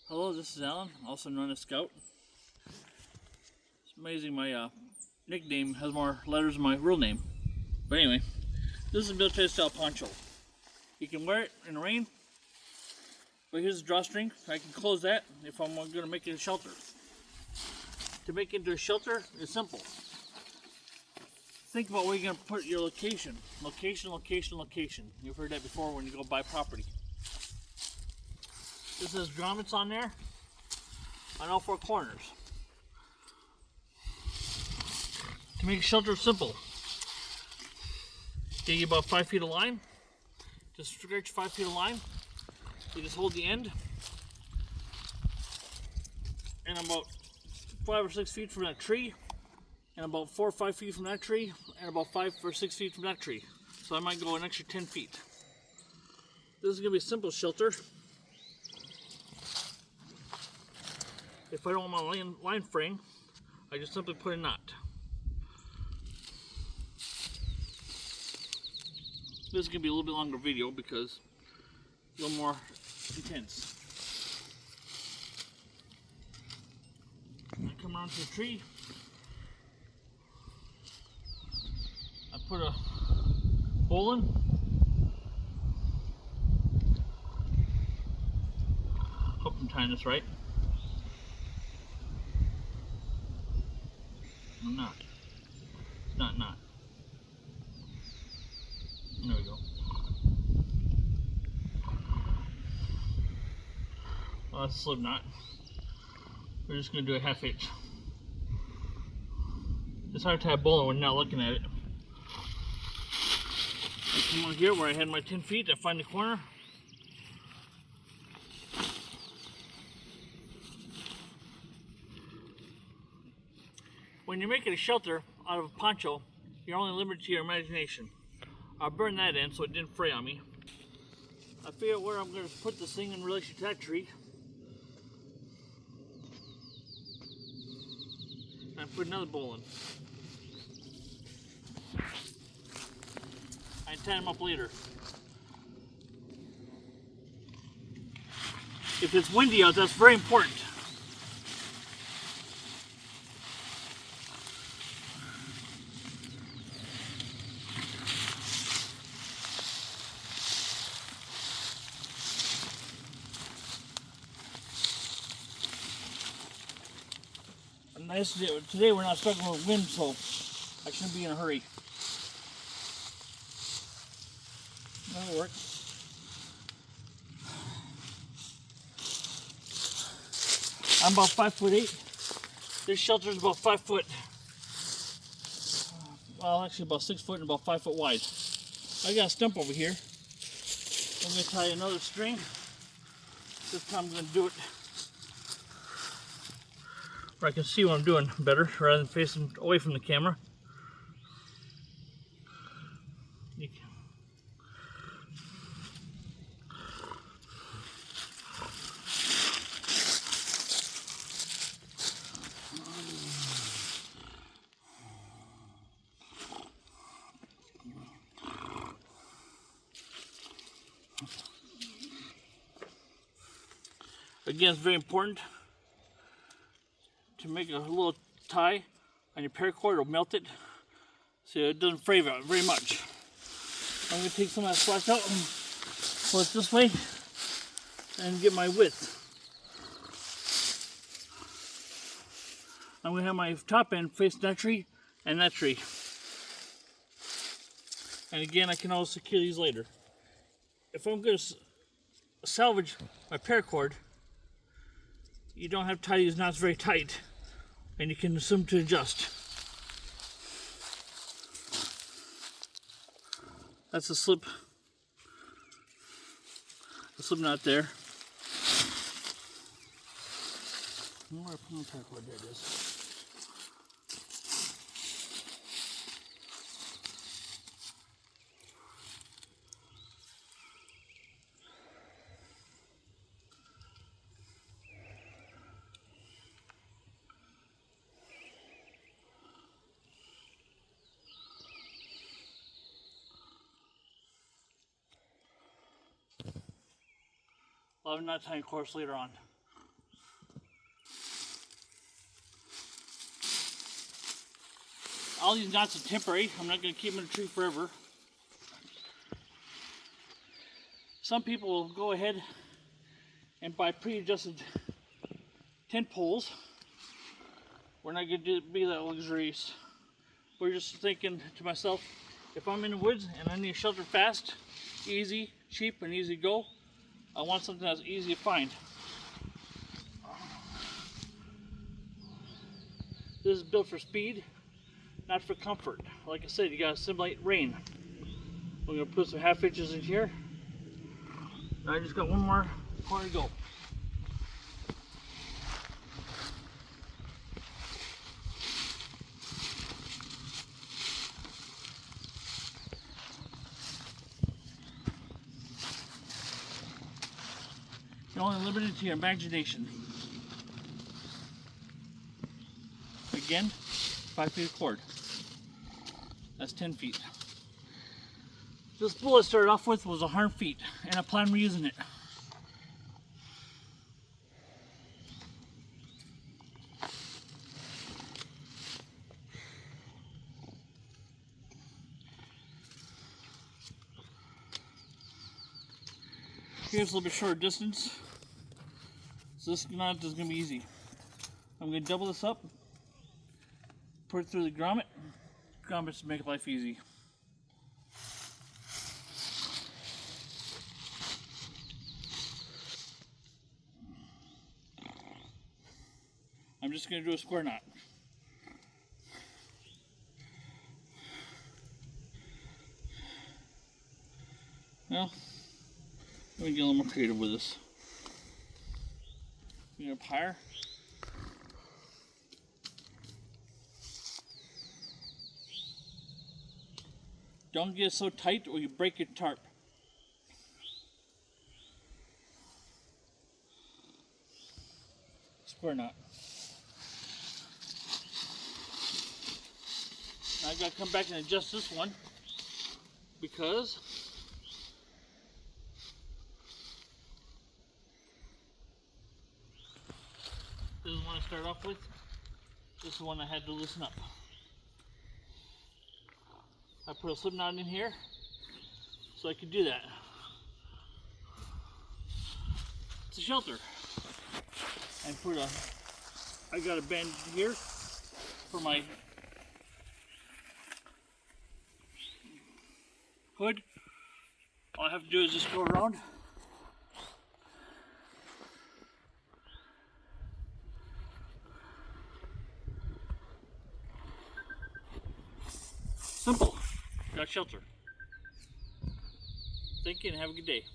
Hello, this is Alan, also known as Scout. It's amazing my nickname has more letters than my real name. But anyway, this is a military style poncho. You can wear it in the rain, but here's the drawstring. I can close that if I'm going to make it a shelter. To make it into a shelter is simple. Think about where you're going to put your location. Location, location, location. You've heard that before when you go buy property. This has grommets on there on all four corners. To make a shelter simple, take about 5 feet of line. Just stretch 5 feet of line. You just hold the end, and about 5 or 6 feet from that tree, and about 4 or 5 feet from that tree, and about 5 or 6 feet from that tree. So I might go an extra 10 feet. This is going to be a simple shelter. If I don't want my line frame, I just simply put a knot. This is going to be a little bit longer video because it's a little more intense. I come around to the tree. I put a hole in. Hope I'm tying this right. I'm not. It's not. There we go. Well, that's a slip knot. We're just going to do a ½ inch. It's hard to tie a bowline when you're not looking at it. I come on here where I had my 10 feet. I find the corner. When you're making a shelter out of a poncho, you're only limited to your imagination. I'll burn that in so it didn't fray on me. I figure out where I'm going to put this thing in relation to that tree. And I put another bowline. I tie them up later. If it's windy out, that's very important. Nice today we're not struggling with wind, so I shouldn't be in a hurry. That'll work. I'm about 5'8". This shelter is about 5 foot. Well, actually about 6 foot and about 5 foot wide. I got a stump over here. I'm going to tie another string. This time I'm going to do it where I can see what I'm doing better rather than facing away from the camera. Again, it's very important to make a little tie on your paracord. It'll melt it so it doesn't fray very much. I'm going to take some of that splash out and pull it this way and get my width. I'm going to have my top end face that tree and that tree. And again, I can always secure these later. If I'm going to salvage my paracord, you don't have to tie these knots very tight, and you can assume to adjust. That's a slip knot there. Where do I put my paracord? There it is. I'll have a knot tying course later on. All these knots are temporary. I'm not going to keep them in the tree forever. Some people will go ahead and buy pre-adjusted tent poles. We're not going to be that luxurious. We're just thinking to myself, if I'm in the woods and I need to shelter fast, easy, cheap, and easy to go, I want something that's easy to find. This is built for speed, not for comfort. Like I said, you gotta simulate rain. We're gonna put some 1/2 inches in here. I just got one more to go. You're only limited to your imagination. Again, 5 feet of cord. That's 10 feet. This spool I started off with was 100 feet, and I plan on using it. Here's a little bit shorter distance. So this knot is going to be easy. I'm going to double this up, put it through the grommet. Grommets make life easy. I'm just going to do a square knot. Well, let me get a little more creative with this. Get up higher. Don't get so tight or you break your tarp. Square knot. Now I've got to come back and adjust this one because this is the one I started off with. This is the one I had to loosen up. I put a slip knot in here so I could do that. It's a shelter. And I got a band here for my hood. All I have to do is just go around. Simple. Got shelter. Thank you and have a good day.